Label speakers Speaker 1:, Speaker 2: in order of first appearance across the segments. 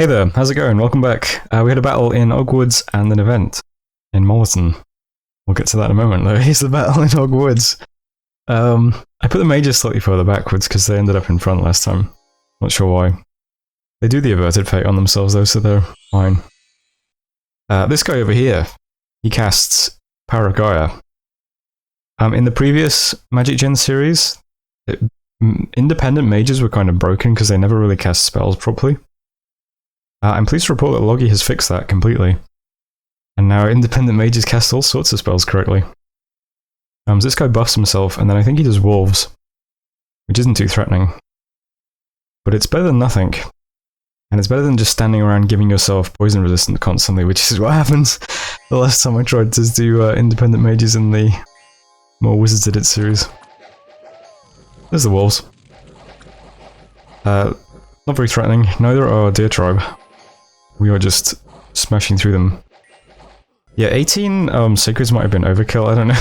Speaker 1: Hey there, how's it going? Welcome back. We had a battle in Ogwoods and an event in Mollison. We'll get to that in a moment though. Here's the battle in Ogwoods. I put the mages slightly further backwards because they ended up in front last time. Not sure why. They do the averted fate on themselves though, so they're fine. This guy over here, he casts Power of Gaia. In the previous MagicGen series, independent mages were kind of broken because they never really cast spells properly. I'm pleased to report that Logi has fixed that completely. And now independent mages cast all sorts of spells correctly. So this guy buffs himself, and then I think he does wolves, which isn't too threatening. But it's better than nothing. And it's better than just standing around giving yourself poison resistant constantly, which is what happens the last time I tried to do independent mages in the more Wizards Did It series. There's the wolves. Not very threatening, neither are Deer Tribe. We are just smashing through them. Yeah, 18 Sacreds might have been overkill, I don't know.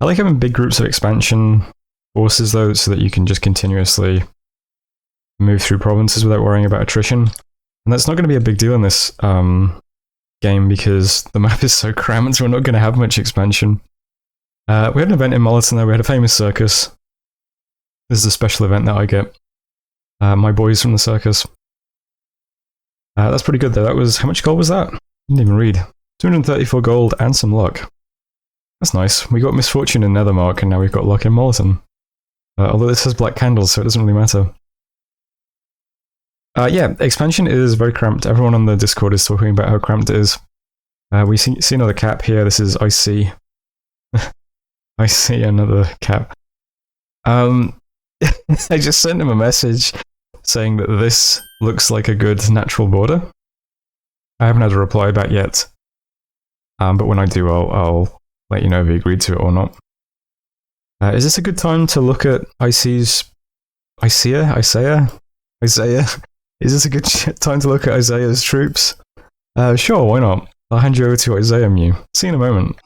Speaker 1: I like having big groups of expansion forces though, so that you can just continuously move through provinces without worrying about attrition. And that's not going to be a big deal in this game because the map is so cramped, so we're not going to have much expansion. We had an event in Mollison though, we had a famous circus. This is a special event that I get. My boys from the circus. That's pretty good though. That was, how much gold was that? Didn't even read. 234 gold and some luck. That's nice. We got misfortune in Nethermark and now we've got luck in Mollison. Although this has black candles, so it doesn't really matter. Yeah, expansion is very cramped. Everyone on the Discord is talking about how cramped it is. We see another cap here. This is Isea. I see another cap. I just sent him a message saying that this looks like a good natural border. I haven't had a reply back yet. But when I do, I'll let you know if he agreed to it or not. Is this a good time to look at Isea? Is this a good time to look at Isea's troops? Sure, why not? I'll hand you over to Isea. See you in a moment.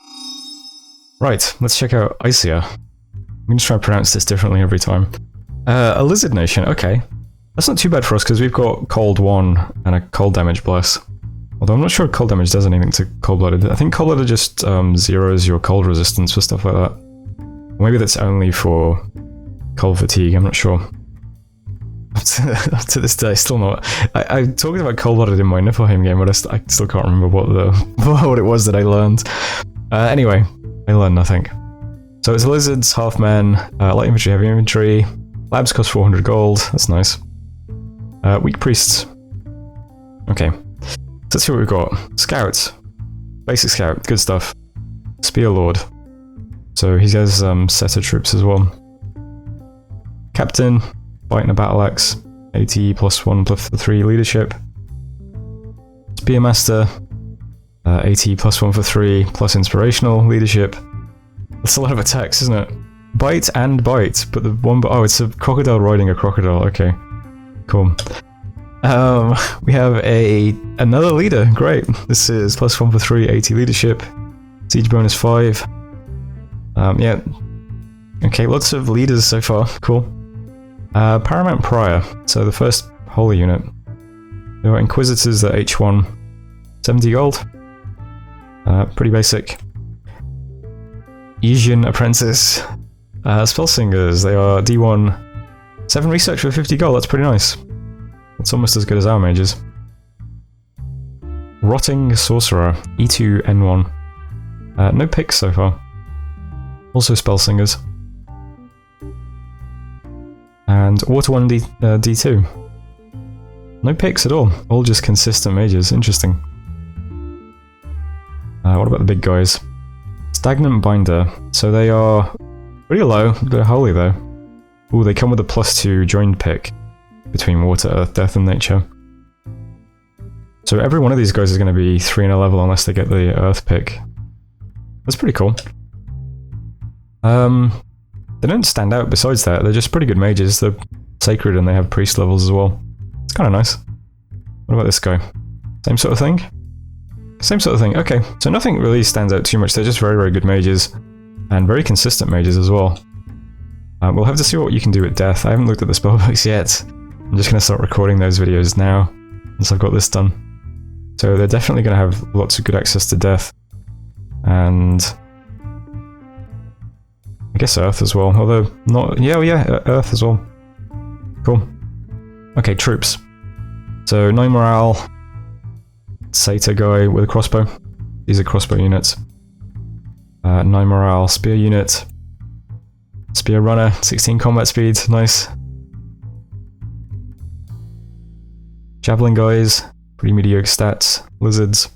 Speaker 1: Right, let's check out Isea. I'm going to try and pronounce this differently every time. A lizard nation, okay. That's not too bad for us because we've got cold 1 and a cold damage bless. Although I'm not sure cold damage does anything to cold-blooded. I think cold-blooded just zeroes your cold resistance for stuff like that. Or maybe that's only for cold fatigue, I'm not sure. Up to this day, still not. I talked about cold-blooded in my Niflheim game, but I still can't remember what it was that I learned. Anyway, I learned nothing. So it's lizards, half men, light infantry, heavy infantry. Labs cost 400 gold, that's nice. Weak priests. Okay. So let's see what we've got. Scouts. Basic scout, good stuff. Spear Lord. So he has setter troops as well. Captain, fighting a battle axe. 80 plus 1 plus 3 leadership. Spearmaster. 80 plus 1 for 3 plus inspirational leadership. That's a lot of attacks, isn't it? Bite and bite, but the one... Oh, it's a crocodile riding a crocodile. Okay, cool. We have another leader. Great. This is plus 1 for 3, 80 leadership. Siege bonus 5. Yeah. Okay, lots of leaders so far. Cool. Paramount Prior. So the first holy unit. There are Inquisitors at H1. 70 gold. Pretty basic. Asian Apprentice. Spellsingers, they are D1. 7 research for 50 gold, that's pretty nice. That's almost as good as our mages. Rotting Sorcerer, E2, N1. No picks so far. Also Spellsingers. And Water 1 D2. No picks at all, all just consistent mages, interesting. What about the big guys? Stagnant Binder, so they are pretty low, they're holy though. Ooh, they come with a +2 joined pick between water, earth, death and nature. So every one of these guys is going to be 3 in a level unless they get the earth pick. That's pretty cool. They don't stand out besides that, they're just pretty good mages, they're sacred and they have priest levels as well. It's kind of nice. What about this guy? Same sort of thing? Same sort of thing, okay. So nothing really stands out too much, they're just very, very good mages. And very consistent mages as well. We'll have to see what you can do with death. I haven't looked at the spellbooks yet. I'm just going to start recording those videos now, once I've got this done. So they're definitely going to have lots of good access to death. And I guess Earth as well, although not... yeah, Earth as well. Cool. Okay, troops. So 9 morale, Satyr guy with a crossbow. These are crossbow units. 9 morale, spear unit. Spear runner, 16 combat speed, nice. Javelin guys, pretty mediocre stats. Lizards.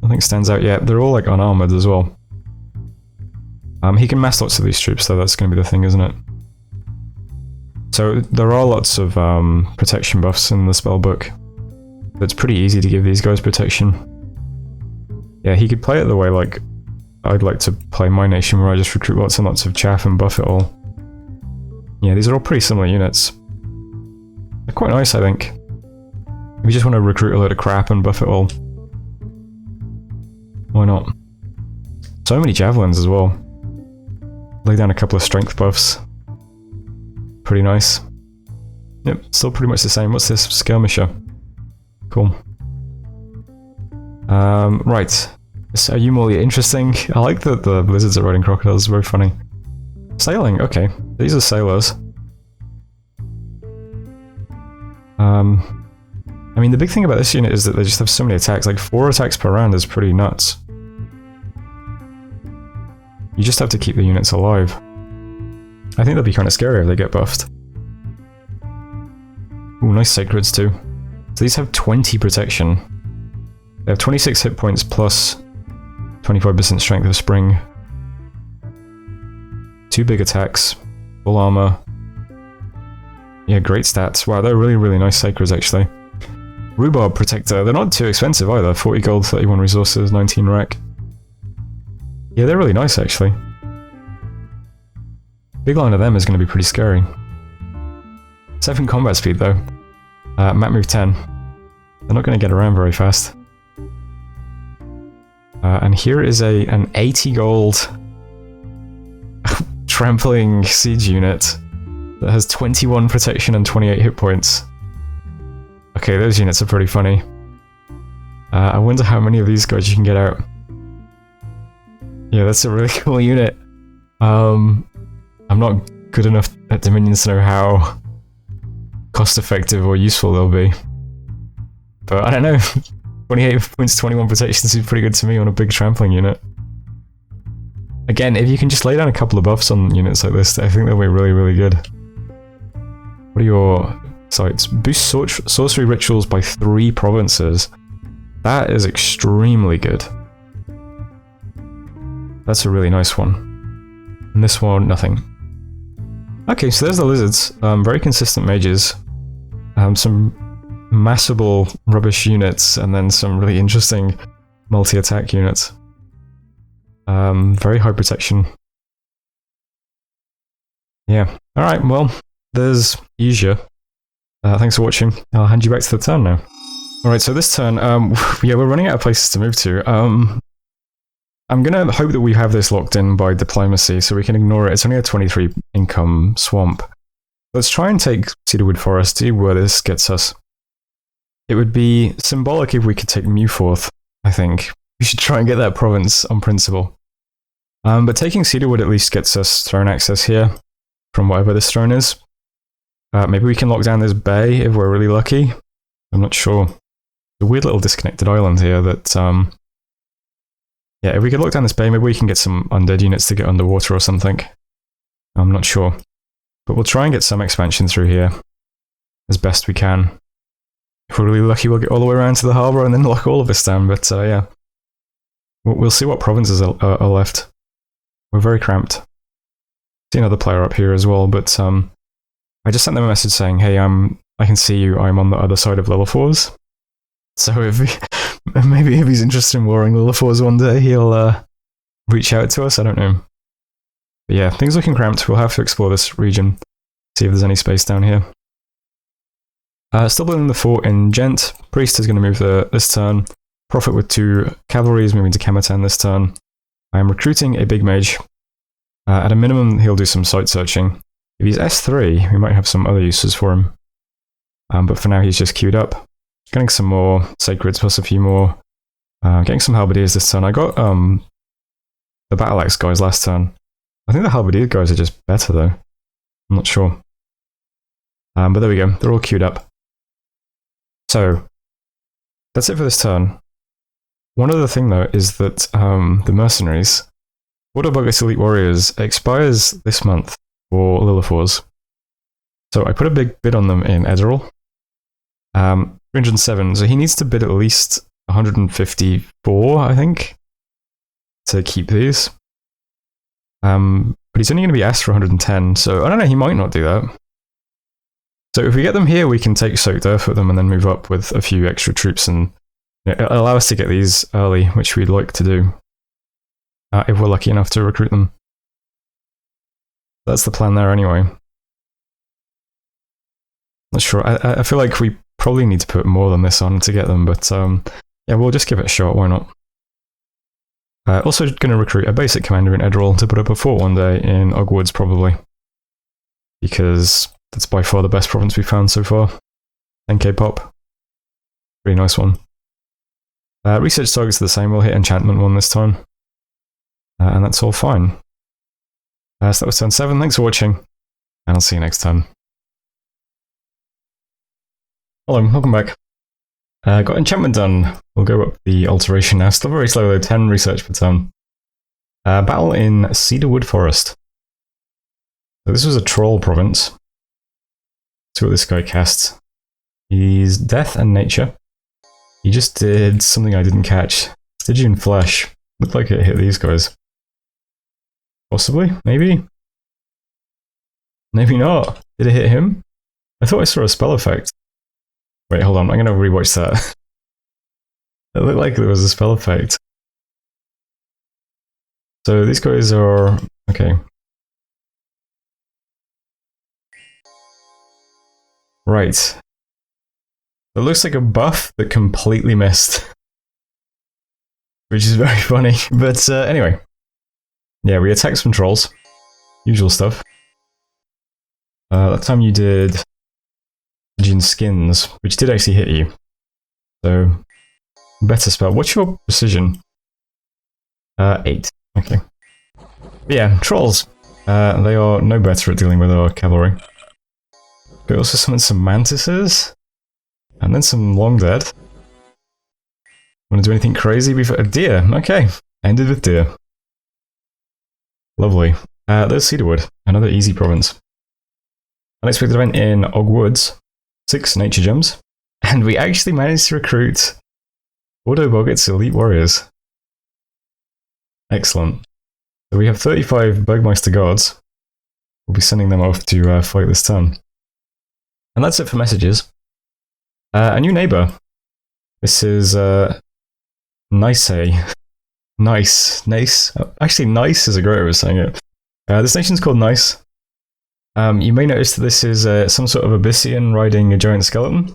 Speaker 1: Nothing stands out yet. They're all like unarmored as well. He can mass lots of these troops, though. That's going to be the thing, isn't it? So there are lots of protection buffs in the spellbook. It's pretty easy to give these guys protection. Yeah, he could play it the way like I'd like to play my nation, where I just recruit lots and lots of chaff and buff it all. Yeah, these are all pretty similar units. They're quite nice, I think. If you just want to recruit a load of crap and buff it all, why not? So many javelins as well. Lay down a couple of strength buffs. Pretty nice. Yep, still pretty much the same. What's this? Skirmisher. Cool. Right. Are you more interesting? I like that the lizards are riding crocodiles. It's very funny. Sailing. Okay. These are sailors. I mean, the big thing about this unit is that they just have so many attacks. Like 4 attacks per round is pretty nuts. You just have to keep the units alive. I think they'll be kind of scary if they get buffed. Ooh, nice sacreds too. So these have 20 protection. They have 26 hit points plus 25% strength of spring. 2 big attacks. Full armor. Yeah, great stats. Wow, they're really, really nice sacreds actually. Rhubarb Protector. They're not too expensive either. 40 gold, 31 resources, 19 rack. Yeah, they're really nice actually. Big line of them is going to be pretty scary. 7 combat speed though. Map move 10. They're not going to get around very fast. And here is an 80 gold trampling siege unit that has 21 protection and 28 hit points. Okay, those units are pretty funny. I wonder how many of these guys you can get out. Yeah, that's a really cool unit. I'm not good enough at Dominions to know how cost effective or useful they'll be. But I don't know. 28 points, 21 protection seems pretty good to me on a big trampling unit. Again, if you can just lay down a couple of buffs on units like this, I think they'll be really, really good. What are your sites? Boost sorcery rituals by 3 provinces. That is extremely good. That's a really nice one. And this one, nothing. Okay, so there's the lizards. Very consistent mages. Some massable rubbish units, and then some really interesting multi-attack units. Very high protection. Yeah. Alright, well, there's Isea. Thanks for watching. I'll hand you back to the turn now. Alright, so this turn, yeah, we're running out of places to move to. I'm gonna hope that we have this locked in by diplomacy, so we can ignore it. It's only a 23 income swamp. Let's try and take Cedarwood Forest, see where this gets us. It would be symbolic if we could take Mewforth, I think. We should try and get that province on principle. But taking Cedarwood at least gets us throne access here, from whatever this throne is. Maybe we can lock down this bay if we're really lucky. I'm not sure. A weird little disconnected island here that, yeah, if we could lock down this bay, maybe we can get some undead units to get underwater or something. I'm not sure. But we'll try and get some expansion through here as best we can. If we're really lucky, we'll get all the way around to the harbour and then lock all of this down, but yeah. We'll see what provinces are left. We're very cramped. See another player up here as well, but I just sent them a message saying, hey, I can see you, I'm on the other side of Lillifors. So maybe if he's interested in warring Lillifors one day, he'll reach out to us, I don't know. But yeah, things looking cramped. We'll have to explore this region, see if there's any space down here. Still building the fort in Gent. Priest is going to move this turn. Prophet with 2 cavalry is moving to Kamatan this turn. I am recruiting a big mage. At a minimum, he'll do some site searching. If he's S3, we might have some other uses for him. But for now, he's just queued up. Getting some more Sacreds, plus a few more. Getting some Halberdiers this turn. I got the Battle Axe guys last turn. I think the Halberdier guys are just better, though. I'm not sure. But there we go. They're all queued up. So, that's it for this turn. One other thing, though, is that the Mercenaries, Autobogus Elite Warriors, expires this month for Lilithwars. So I put a big bid on them in Edirol. 307, so he needs to bid at least 154, I think, to keep these. But he's only going to be asked for 110, so I don't know, he might not do that. So if we get them here, we can take Soaked Earth with them and then move up with a few extra troops and allow us to get these early, which we'd like to do. If we're lucky enough to recruit them. That's the plan there anyway. Not sure. I feel like we probably need to put more than this on to get them, but yeah, we'll just give it a shot, why not? Also going to recruit a basic commander in Edirol to put up a fort one day in Ogwoods, probably. Because that's by far the best province we've found so far. 10k pop. Pretty nice one. Research targets are the same, we'll hit enchantment one this time. And that's all fine. So that was turn 7, thanks for watching, and I'll see you next time. Hello, welcome back. Got enchantment done. We'll go up the alteration now. Still very slow though, 10 research per turn. Battle in Cedarwood Forest. So this was a troll province. See what this guy casts. He's Death and Nature. He just did something I didn't catch. Stygian Flesh. Looked like it hit these guys. Possibly? Maybe? Maybe not. Did it hit him? I thought I saw a spell effect. Wait, hold on. I'm going to rewatch that. It looked like there was a spell effect. So these guys are... okay. Right. It looks like a buff that completely missed. Which is very funny. But anyway. Yeah, we attacked some trolls. Usual stuff. That time you did Stygian Skins, which did actually hit you. So, better spell. What's your precision? 8. Okay. But yeah, trolls. They are no better at dealing with our cavalry. We also summoned some mantises. And then some long dead. Want to do anything crazy before a deer? Okay. Ended with deer. Lovely. There's Cedarwood, another easy province. Unexpected event in Ogwoods. 6 nature gems. And we actually managed to recruit Autobogus Elite Warriors. Excellent. So we have 35 Bergmeister Guards. We'll be sending them off to fight this turn. And that's it for messages. A new neighbor. This is Isea. Nice. Actually, nice is a great way of saying it. This nation's called Nice. You may notice that this is some sort of Abyssian riding a giant skeleton.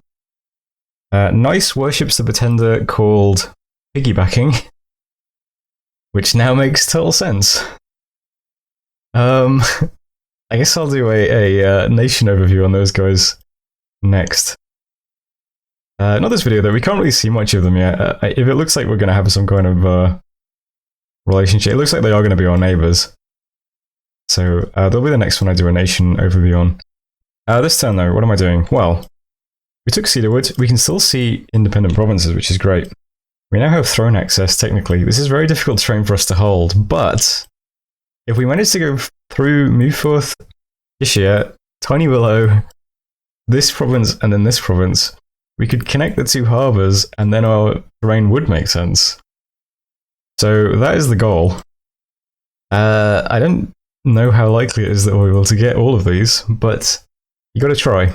Speaker 1: Nice worships the pretender called Piggybacking, which now makes total sense. I guess I'll do a nation overview on those guys next. Not this video though, we can't really see much of them yet. If it looks like we're going to have some kind of relationship, it looks like they are going to be our neighbours. So they'll be the next one I do a nation overview on. This turn though, what am I doing? Well, we took Cedarwood, we can still see independent provinces, which is great. We now have throne access, technically. This is very difficult terrain for us to hold, but if we manage to go through Muforth, Isea, Tiny Willow, this province, and then this province, we could connect the two harbours, and then our terrain would make sense. So that is the goal. I don't know how likely it is that we'll be able to get all of these, but you gotta try.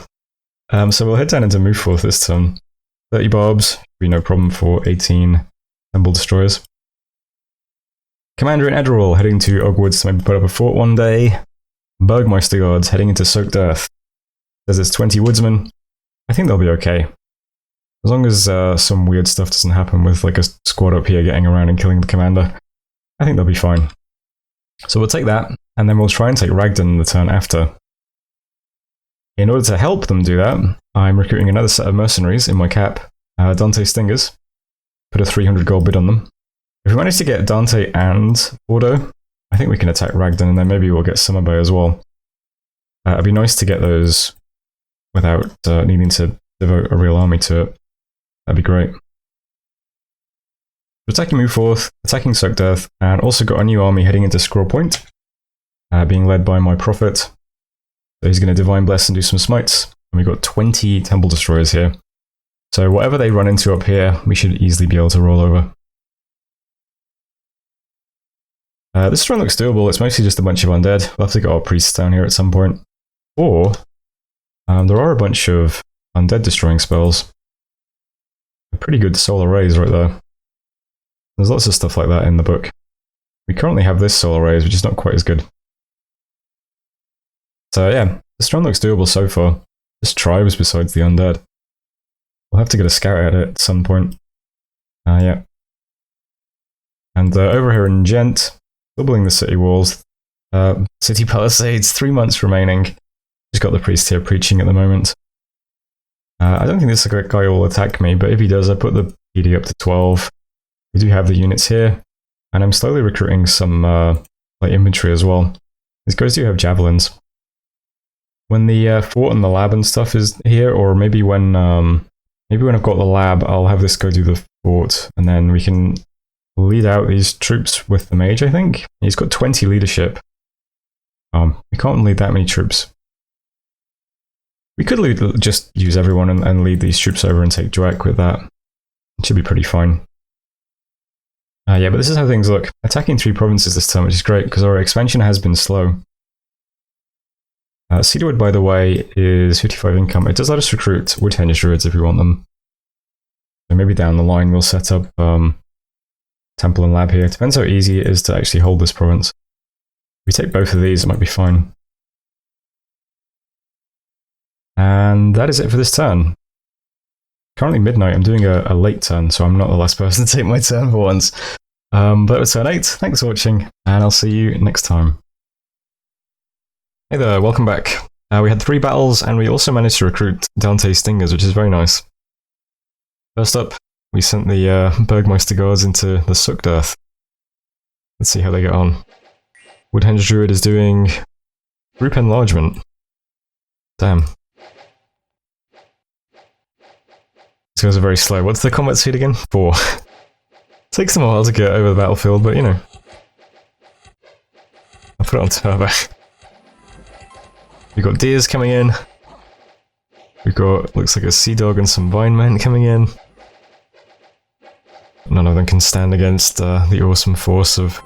Speaker 1: So we'll head down into Muforth this turn. 30 barbs, be no problem for 18 Temple Destroyers. Commander in Edirol heading to Ogwoods to maybe put up a fort one day. Bergmeister Guards heading into Soaked Earth. Says it's 20 woodsmen. I think they'll be okay. As long as some weird stuff doesn't happen with like a squad up here getting around and killing the commander, I think they'll be fine. So we'll take that, and then we'll try and take Ragdan the turn after. In order to help them do that, I'm recruiting another set of mercenaries in my cap, Dante Stingers. Put a 300 gold bid on them. If we manage to get Dante and Bordeaux, I think we can attack Ragdan, and then maybe we'll get Summerbay as well. It'd be nice to get those without needing to devote a real army to it. That'd be great. Attacking Move Forth, attacking Soaked Earth, and also got a new army heading into Scroll Point, being led by my Prophet. So he's going to Divine Bless and do some smites. And we've got 20 Temple Destroyers here. So whatever they run into up here, we should easily be able to roll over. This run looks doable. It's mostly just a bunch of undead. We'll have to get our priests down here at some point. Or there are a bunch of undead destroying spells. A pretty good solar rays right there. There's lots of stuff like that in the book. We currently have this solar rays, which is not quite as good. So yeah, this run looks doable so far. Just tribes besides the undead. We'll have to get a scout at it at some point. Yeah. And over here in Gent, doubling the city walls. City palisades, 3 months remaining. Just got the priest here preaching at the moment. I don't think this guy will attack me, but if he does, I put the PD up to 12. We do have the units here, and I'm slowly recruiting some like infantry as well. These guys do have javelins. When the fort and the lab and stuff is here, or maybe when I've got the lab, I'll have this go do the fort, and then we can lead out these troops with the mage, I think. He's got 20 leadership. We can't lead that many troops. We could just use everyone and lead these troops over and take Dweck with that. It should be pretty fine. Yeah, but this is how things look. Attacking 3 provinces this turn, which is great, because our expansion has been slow. Cedarwood, by the way, is 55 income. It does let us recruit Woodhenge Druids if we want them. So maybe down the line we'll set up Temple and Lab here. It depends how easy it is to actually hold this province. If we take both of these, it might be fine. And that is it for this turn. Currently midnight, I'm doing a late turn, so I'm not the last person to take my turn for once. But it was turn 8, thanks for watching, and I'll see you next time. Hey there, welcome back. We had 3 battles, and we also managed to recruit Dante Stingers, which is very nice. First up, we sent the Bergmeister Guards into the Soaked Earth. Let's see how they get on. Woodhenge Druid is doing group enlargement. Damn. These guys are very slow. What's the combat speed again? 4. Takes them a while to get over the battlefield, but you know. I'll put it on turbo. We've got deers coming in. We've got, looks like a sea dog and some vine men coming in. None of them can stand against the awesome force of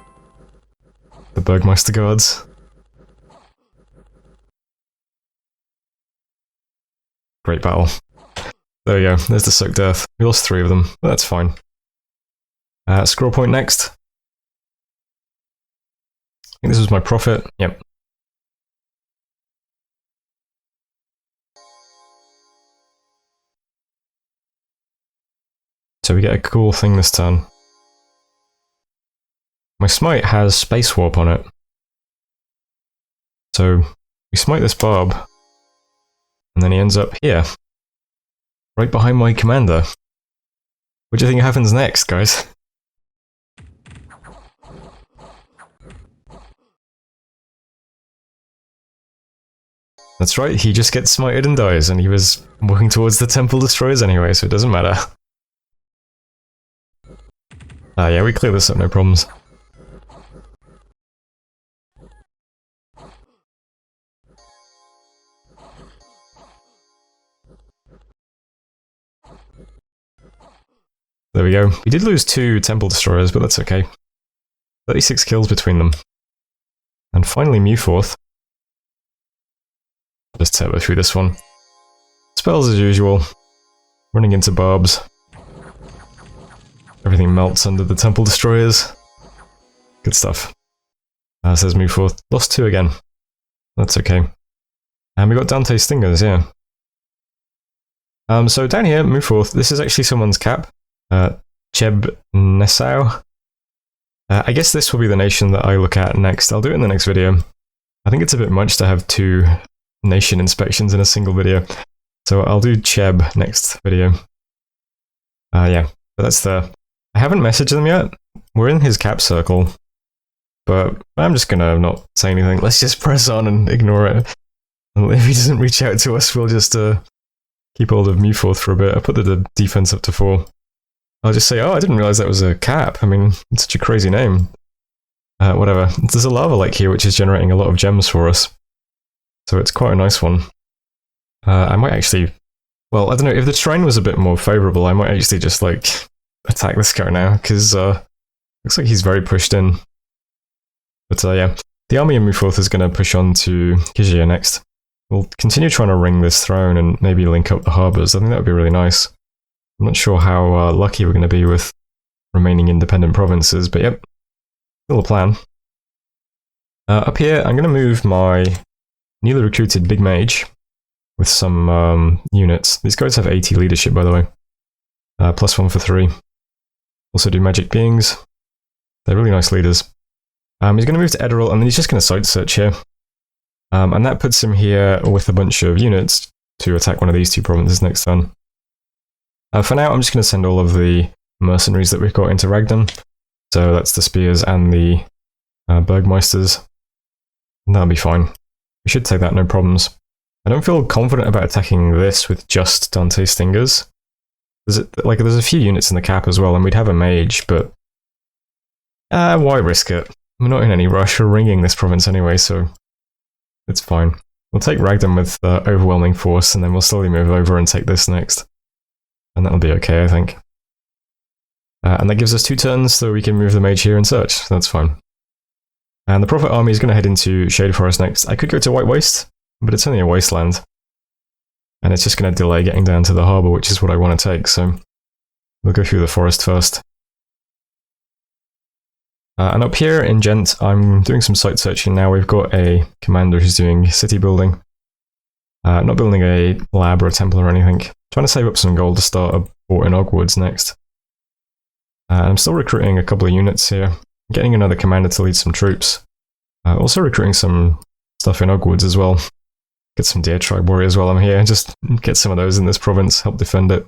Speaker 1: the Bergmeister Guards. Great battle. There we go, there's the Soaked Earth. We lost 3 of them, but that's fine. Scroll Point next. I think this was my Prophet, yep. So we get a cool thing this turn. My Smite has Space Warp on it. So we smite this Barb, and then he ends up here. Right behind my commander. What do you think happens next, guys? That's right, he just gets smited and dies, and he was walking towards the Temple Destroyers anyway, so it doesn't matter. Yeah, we clear this up, no problems. There we go. We did lose 2 Temple Destroyers, but that's okay. 36 kills between them. And finally Mewforth. Just turbo through this one. Spells as usual. Running into barbs. Everything melts under the Temple Destroyers. Good stuff. Says Mewforth. Lost 2 again. That's okay. And we got Dante Stingers, yeah. So down here, Mewforth, this is actually someone's cap. Cheb Nessau. I guess this will be the nation that I look at next. I'll do it in the next video. I think it's a bit much to have 2 nation inspections in a single video. So I'll do Cheb next video. Yeah, but that's the... I haven't messaged them yet. We're in his cap circle. But I'm just gonna not say anything. Let's just press on and ignore it. And if he doesn't reach out to us, we'll just keep hold of Muforth for a bit. I'll put the defense up to 4. I'll just say, oh, I didn't realize that was a cap. I mean, it's such a crazy name. Whatever. There's a lava lake here which is generating a lot of gems for us. So it's quite a nice one. I might actually... Well, I don't know, if the terrain was a bit more favourable, I might actually just, like, attack this guy now, because looks like he's very pushed in. But yeah, the army of Muforth is going to push on to Isea next. We'll continue trying to ring this throne and maybe link up the harbours. I think that would be really nice. I'm not sure how lucky we're going to be with remaining independent provinces, but yep, still a plan. Up here, I'm going to move my newly recruited Big Mage with some units. These guys have 80 leadership, by the way. +1 for 3. Also do Magic Beings. They're really nice leaders. He's going to move to Ederal, and then he's just going to site search here. And that puts him here with a bunch of units to attack one of these 2 provinces next turn. For now, I'm just going to send all of the mercenaries that we've got into Ragdan. So that's the Spears and the Bergmeisters. And that'll be fine. We should take that, no problems. I don't feel confident about attacking this with just Dante Stingers. There's a few units in the cap as well, and we'd have a mage, but why risk it? We're not in any rush. We're ringing this province anyway, so it's fine. We'll take Ragdan with overwhelming force, and then we'll slowly move over and take this next. And that'll be okay, I think. And that gives us 2 turns, so we can move the mage here and search. So that's fine. And the Prophet army is going to head into Shade Forest next. I could go to White Waste, but it's only a wasteland. And it's just going to delay getting down to the harbour, which is what I want to take, so we'll go through the forest first. And up here in Gent, I'm doing some site searching now. We've got a commander who's doing city building. Not building a lab or a temple or anything. Trying to save up some gold to start a fort in Ogwoods next. I'm still recruiting a couple of units here. Getting another commander to lead some troops. Also recruiting some stuff in Ogwoods as well. Get some Deer Tribe warriors while I'm here. Just get some of those in this province, help defend it.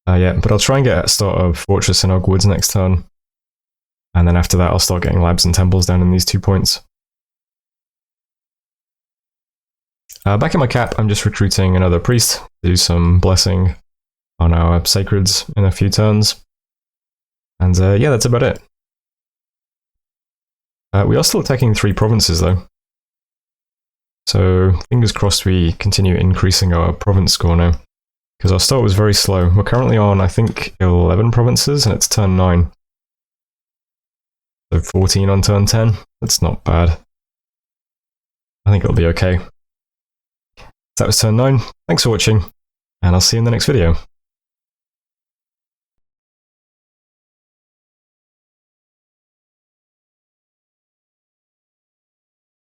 Speaker 1: Yeah, but I'll try and get a start of fortress in Ogwoods next turn. And then after that, I'll start getting labs and temples down in these 2 points. Back in my cap, I'm just recruiting another priest to do some blessing on our sacreds in a few turns. And yeah, that's about it. We are still attacking 3 provinces though. So fingers crossed we continue increasing our province score now. Because our start was very slow. We're currently on, I think, 11 provinces, and it's turn 9. So 14 on turn 10. That's not bad. I think it'll be okay. That was turn 9. Thanks for watching, and I'll see you in the next video.